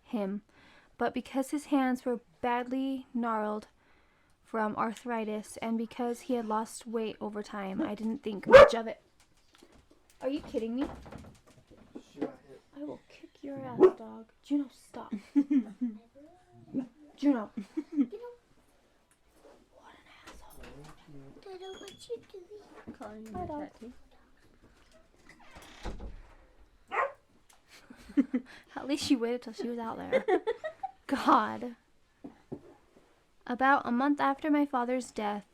him, but because his hands were badly gnarled from arthritis and because he had lost weight over time, I didn't think much of it. Are you kidding me? She got hit. I will kick your ass, dog. Juno, stop. Juno. What an asshole. Dada, what you doing? Calling you Hi, my dog. cat too. At least you waited till she was out there. God. About a month after my father's death,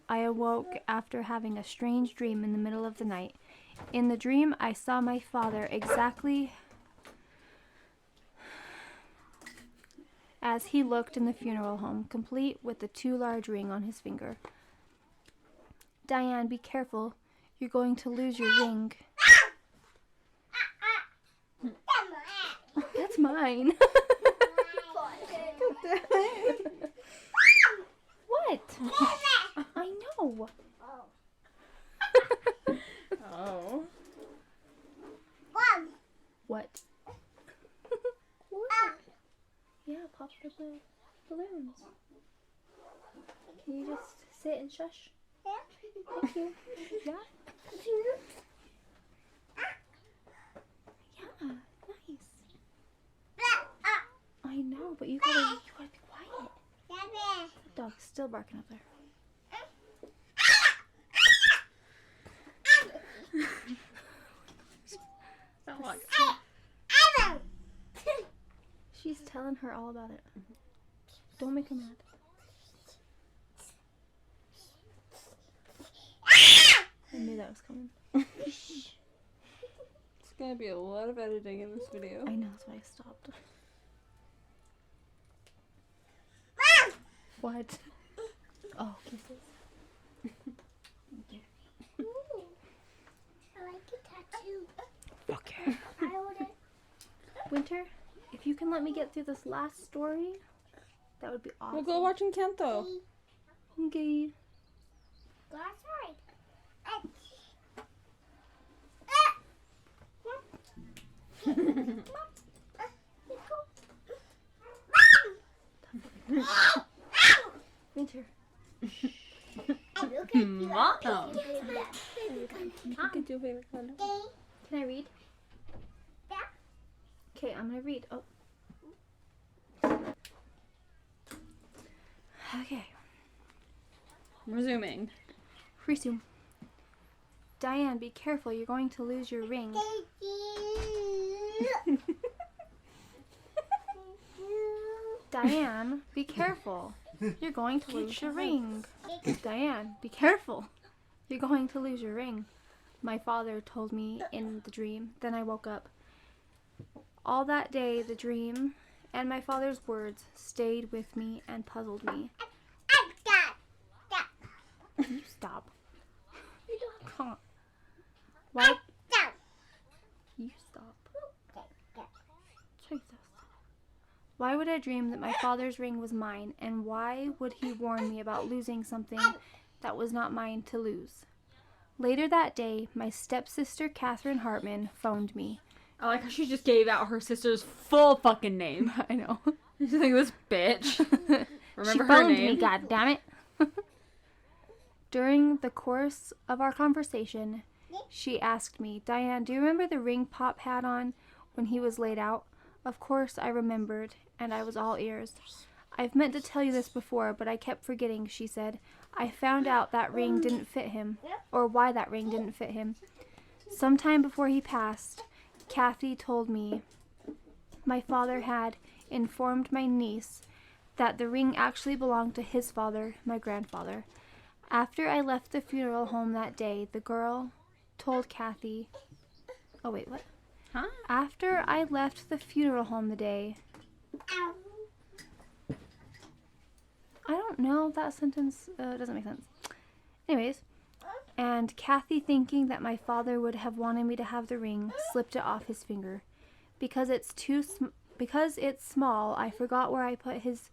I awoke after having a strange dream in the middle of the night. In the dream, I saw my father exactly as he looked in the funeral home, complete with the too large ring on his finger. Diane, be careful. You're going to lose your ring. That's mine. What? I know. Oh. What? Yeah, pop the balloons. Can you just sit and shush? Thank you. Yeah? Yeah, nice. I know, but you gotta be quiet. The dog's still barking up there. Sound like She's telling her all about it. Don't make her mad. I knew that was coming. It's gonna be a lot of editing in this video. I know, that's why I stopped. What? Oh, kisses. I like a tattoo. Okay. I want it. Winter, if you can let me get through this last story, that would be awesome. We'll go watch Encanto. Okay. Go outside. Winter. Look at you. Mom. Look at your favorite color. Can I read? Yeah. Okay, I'm gonna read. Oh. Okay. Resuming. Resume. Diane, be careful. You're going to lose your ring. Diane, be careful. You're going to lose your ring. Diane, be careful. You're going to lose your ring. My father told me in the dream. Then I woke up. All that day, the dream and my father's words stayed with me and puzzled me. You stop. Come on. Why? You stop. Jesus. Why would I dream that my father's ring was mine, and why would he warn me about losing something that was not mine to lose? Later that day, my stepsister Catherine Hartman phoned me. I like how she just gave out her sister's full fucking name. I know. She's like, this bitch. Remember She her phoned name? me, goddammit. During the course of our conversation, she asked me, Diane, do you remember the ring Pop had on when he was laid out? Of course I remembered, and I was all ears. I've meant to tell you this before, but I kept forgetting, she said. I found out that ring didn't fit him, or why that ring didn't fit him. Sometime before he passed, Kathy told me my father had informed my niece that the ring actually belonged to his father, my grandfather. After I left the funeral home that day, the girl told Kathy... Oh, wait, what? Huh? After I left the funeral home the day... I don't know, that sentence doesn't make sense. Anyways, and Kathy, thinking that my father would have wanted me to have the ring, slipped it off his finger. Because it's small, I forgot where I put his...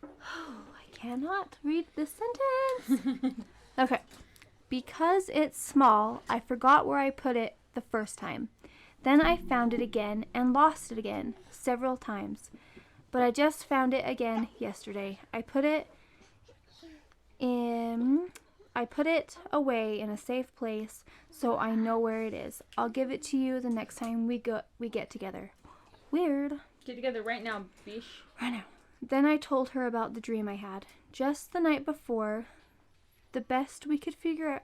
I cannot read this sentence. Okay. Because it's small, I forgot where I put it the first time. Then I found it again and lost it again several times. But I just found it again yesterday. I put it away in a safe place so I know where it is. I'll give it to you the next time we get together. Weird. Get together right now, bish. Right now. Then I told her about the dream I had. Just the night before, the best we could figure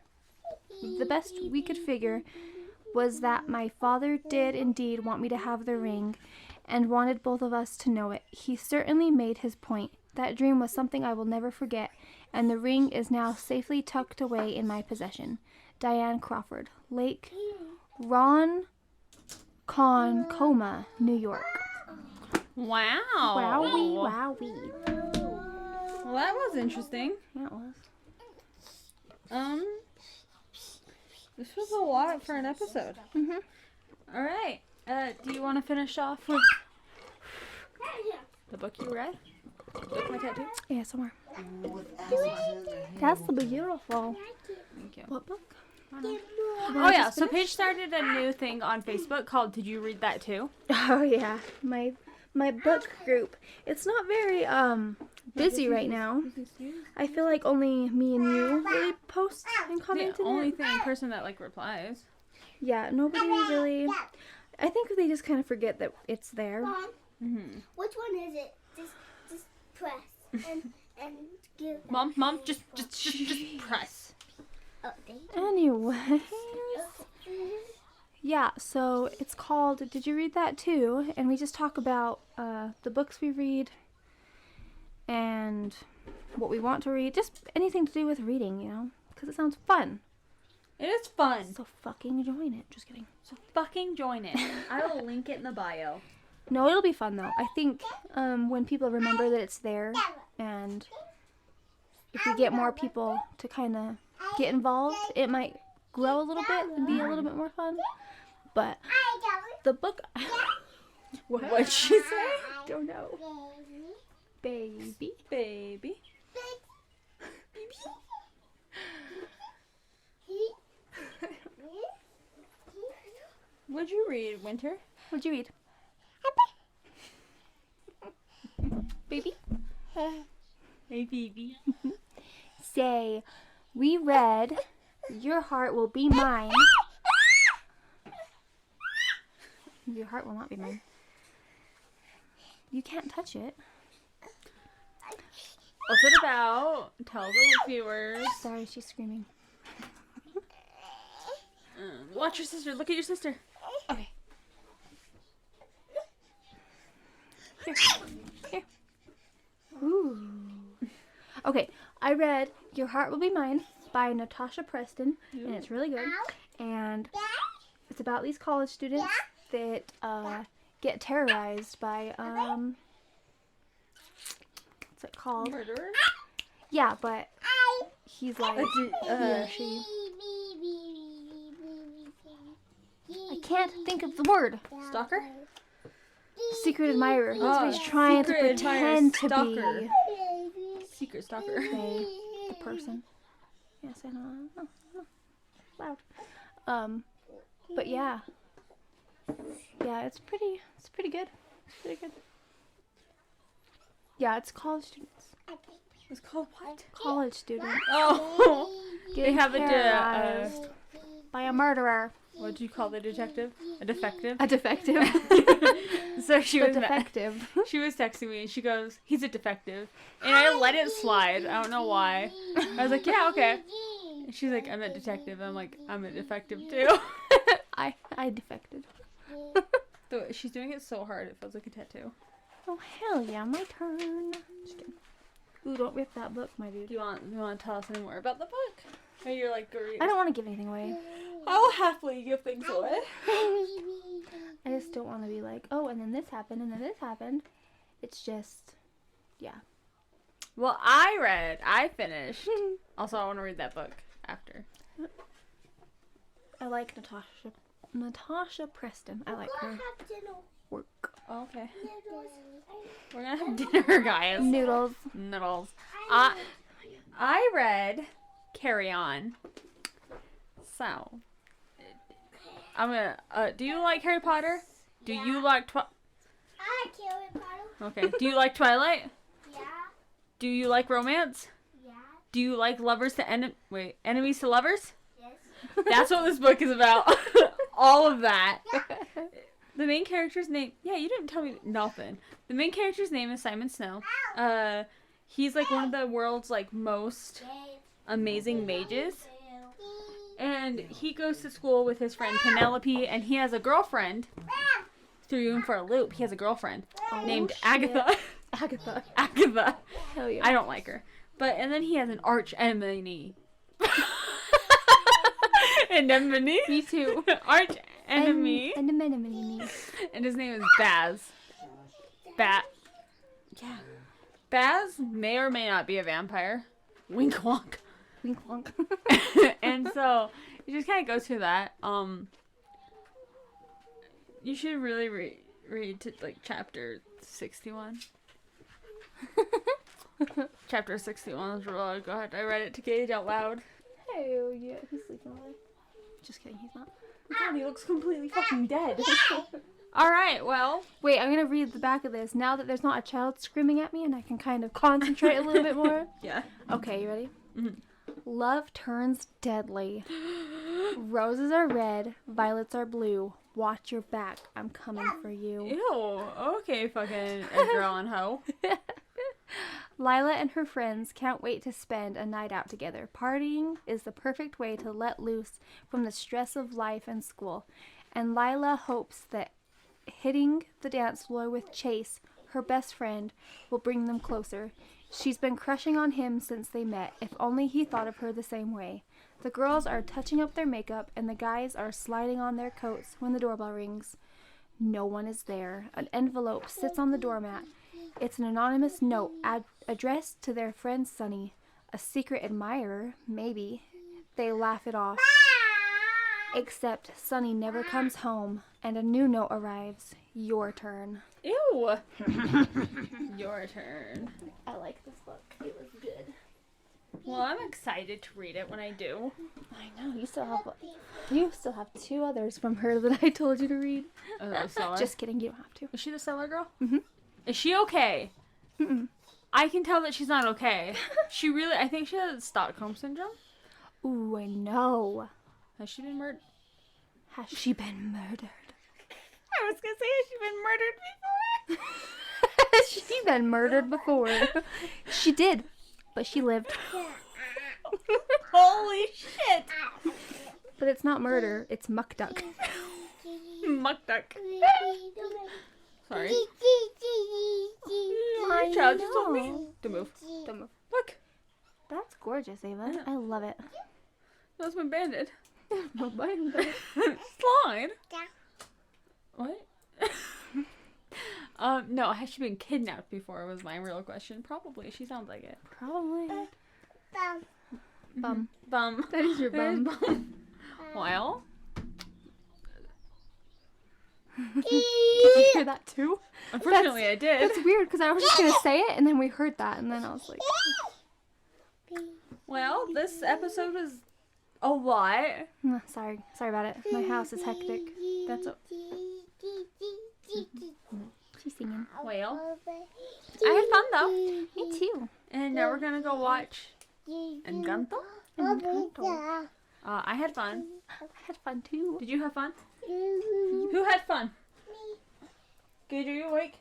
was that my father did indeed want me to have the ring and wanted both of us to know it. He certainly made his point. That dream was something I will never forget, and the ring is now safely tucked away in my possession. Diane Crawford, Lake Ronkonkoma, New York. Wow. Wowie, wowie. Well, that was interesting. Yeah, it was. This was a lot for an episode. Mm-hmm. All right. Do you want to finish off with the book you read? Book my tattoo? Yeah, somewhere. With Allison. That's beautiful. Thank you. What book? Oh yeah, so Paige started a new thing on Facebook called Did You Read That Too? Oh yeah, my book group. It's not very busy right now. I feel like only me and you really post and comment The in only it. person that like replies. Yeah, nobody really. I think they just kind of forget that it's there. Mom, Mm-hmm. which one is it? Just press and give. Mom, just press. Oh, thank you. Anyways, yeah. So it's called Did You Read That Too? And we just talk about the books we read and what we want to read. Just anything to do with reading, you know, because it sounds fun. It is fun. So fucking join it. Just kidding. So fucking join it. I will link it in the bio. No, it'll be fun though. I think when people remember that it's there, and if we get more people to kind of get involved, it might grow a little bit and be a little bit more fun. But the book... What'd she say? Don't know. Baby. Baby. What'd you read, Winter? What'd you read? Baby? Hey, baby. Say, we read Your Heart Will Be Mine. Your heart will not be mine. You can't touch it. What's it about? Tell the viewers. Sorry, she's screaming. Watch your sister. Look at your sister. Okay. Here. Ooh. Okay, I read Your Heart Will Be Mine by Natasha Preston, and it's really good. And it's about these college students that get terrorized by what's it called? Murderer? Yeah, but he's like he or she. I can't think of the word. Stalker? Secret admirer. That's what he's trying to secret pretend to admirer, be. Secret stalker. They, the person. Yes, I know. Oh, loud. But yeah. Yeah, it's pretty good. It's pretty good. Yeah, it's college students. It's called what? College students. Oh, they Getting have terrorized a by a murderer. what do you call the detective? A defective. A defective. So she The was defective. she was texting me and she goes, "He's a defective," and I let it slide. I don't know why. I was like, "Yeah, okay." And she's like, "I'm a detective." I'm like, "I'm a defective too." I defected. She's doing it so hard. It feels like a tattoo. Oh hell yeah, my turn. Just kidding. Ooh, don't rip that book, my dude. Do you want to tell us any more about the book? Or you're like, I don't want to give anything away. I'll happily give things away. I just don't want to be like, oh, and then this happened, and then this happened. It's just, yeah. Well, I finished. Also, I want to read that book after. I like Natasha Preston. I like her work. Oh, okay. We're gonna have dinner, guys. Noodles. Noodles. I read Carry On. So, I'm gonna. Do you like Harry Potter? Do you like I like Harry Potter. Okay. Do you like Twilight? Yeah. Do you like romance? Yeah. Do you like enemies to lovers? Yes. That's what this book is about. All of that. The main character's name. Yeah, you didn't tell me nothing. The main character's name is Simon Snow. He's like one of the world's like most amazing mages. And he goes to school with his friend Penelope, and he has a girlfriend. Threw you in for a loop. He has a girlfriend named shit. Agatha. Agatha. Agatha. Hell yeah. I don't like her. And then he has an arch enemy. Anemone? Me too. Arch enemy. And a enemy. And his name is Baz. Yeah. Baz may or may not be a vampire. Wink wonk. Wink wonk. And so you just kind of go through that. You should really read to like chapter 61. Chapter 61 is really good. I read it to Gage out loud. Hell yeah, he's sleeping away. Just kidding, he's not. God, he looks completely fucking dead. Alright, well. Wait, I'm gonna read the back of this now that there's not a child screaming at me and I can kind of concentrate a little bit more. Yeah. Okay, you ready? Mhm. Love turns deadly. Roses are red, violets are blue. Watch your back, I'm coming for you. Ew. Okay, fucking Edgar Allan Poe. Lila and her friends can't wait to spend a night out together. Partying is the perfect way to let loose from the stress of life and school. And Lila hopes that hitting the dance floor with Chase, her best friend, will bring them closer. She's been crushing on him since they met. If only he thought of her the same way. The girls are touching up their makeup and the guys are sliding on their coats when the doorbell rings. No one is there. An envelope sits on the doormat. It's an anonymous note addressed to their friend Sunny. A secret admirer, maybe. They laugh it off. Except Sunny never comes home, and a new note arrives. Your turn. Ew. Your turn. I like this book. It was good. Well, I'm excited to read it when I do. I know. You still have two others from her that I told you to read. The seller. Just kidding. You don't have to. Is she the seller girl? Mhm. Is she okay? Mm-mm. I can tell that she's not okay. I think she has Stockholm syndrome. Ooh, I know. Has she been murdered? Has she been murdered? I was gonna say, has she been murdered before? Has she been murdered before? She did, but she lived. Holy shit! But it's not murder. It's muck duck. Muck duck. Sorry. I Child, just told me know. to move. Don't move. Look, That's gorgeous, Ava. Yeah. I love it. that's my bandit. Slide. Slide. What? No, has she been kidnapped before was my real question. Probably. She sounds like it. Probably. Bum. Bum. That is your That is bum. bum. Well, Did you hear that too? unfortunately I did. That's weird because I was just gonna say it and then we heard that and then I was like, Well, this episode was a lot. sorry about it. My house is hectic. That's a, She's singing. well, I had fun though. Me too. And now we're gonna go watch Encanto. Encanto. I had fun. I had fun too. Did you have fun? Who had fun? Gage, are you awake?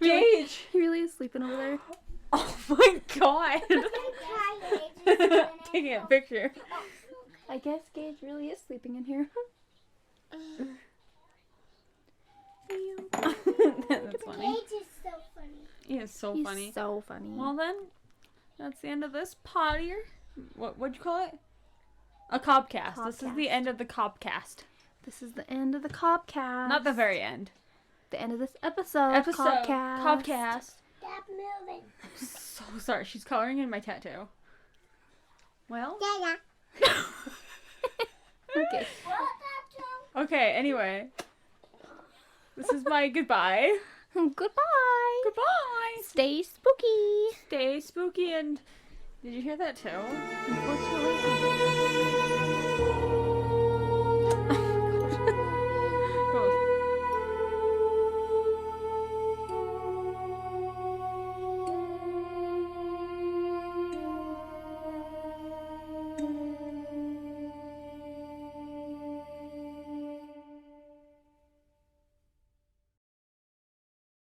Gage! He really is sleeping over there. Oh my god! Taking a picture. I guess Gage really is sleeping in here. That's funny. Gage is so funny. He is so He's funny. so funny. Well then, that's the end of this pod here. What'd you call it? A cobcast. This is the Cobcast. end of the cobcast. This is the end of the Cobcast. Not the very end. The end of this episode. Cobcast. Cobcast. Stop moving. So sorry, she's coloring in my tattoo. Well. Dada. Okay. What? Okay, anyway. This is my goodbye. Goodbye. Goodbye. Stay spooky. Stay spooky and did you hear that too? Unfortunately.